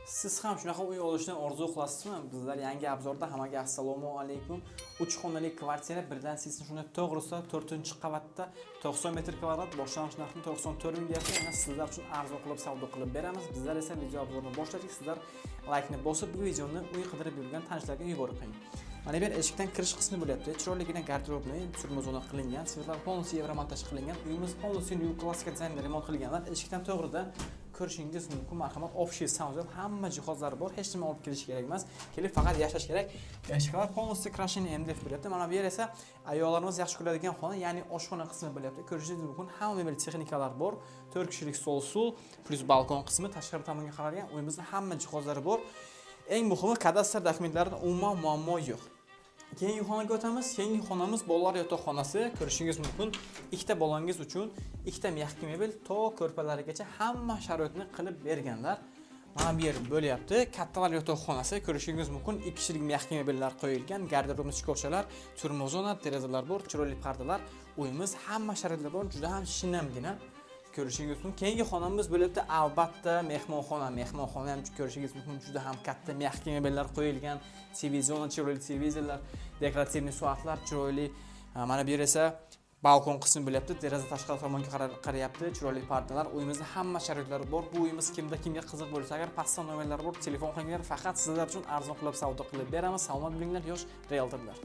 Siz ham shunaqa uy olishni orzu qilasizmi? Bizlar yangi obzorda hammaga assalomu alaykum. 3 xonali kvartira birdan sizning shunday to'g'risi 4-qavatda 90 metr kvadrat boshlang'ich narxi 94 ming deyapti. Yana sizlar uchun arzon qilib savdo qilib beramiz. Bizlar esa video obzorini boshladik. Sizlar laykni bosib bu videoni uy qidirib yurgan tanishlarga yuborib qo'ying. Mana bu eshikdan kirish qismi bo'lyapti. Chiroyligina garderobli, turma zona qilingan, svetlar polностью evromontaj qilingan, uyimiz polностью new klassika dizaynda remont qilinganlar. Eshikdan to'g'rida ko'rishingiz mumkin. Marhamat, общий sanuzal, hamma jihozlari bor, hech nima olib kelish kerak emas. Kelib faqat yashash kerak. Eshiklar polностью крашение MDF bo'lyapti. Mana bu yer esa ayollarimiz yaxshi ko'radigan xona, ya'ni oshxona qismi bo'lyapti. Ko'rishingiz mumkin, hamma mebel texnikalar bor. 4 kishilik stol-stul plus balkon qismi, tashqari tomonga qaralgan. Uyimizda hamma jihozlari bor. Eng muhimi, kadastr dokumentlarida umuman muammo yo'q. Keyingi xonaga o'tamiz. Keyingi xonamiz bolalar yotoqxonasi. Ko'rishingiz mumkin, ikkita bolangiz uchun ikkita mexki mebel to ko'rpalarigacha hamma sharoitni qilib berganlar. Mana bu yer bo'lyapti. Kattalar yotoqxonasi. Ko'rishingiz mumkin, 2 kishilik mexki mebellar qo'yilgan, garderobni shkofchalar, turma zona, derazalar bor, chiroyli pardalar. Uyimiz hamma sharoitlar bor, juda ham shinamgina. Ko'rishingiz mumkin. Keyingi xonamiz bo'lyapti, albatta mehmonxona. Mehmonxona ham ko'rishingiz mumkin, juda ham katta mexki mebellar qo'yilgan, televizion, chiroyli televizorlar, dekorativniy soatlar, chiroyli. Mana bu yer esa balkon qismi bo'lyapti. Deraza tashqari tomonga qarayapti, chiroyli pardalar. Uyimizda hamma sharoitlari bor. Bu uyimiz kimga qiziq bo'lsa, agar pastda nomerlari bor, telefon qilinglar, faqat sizlar uchun arzon qilib savdo qilib beramiz. Salomat bo'linglar, yosh realtorlar.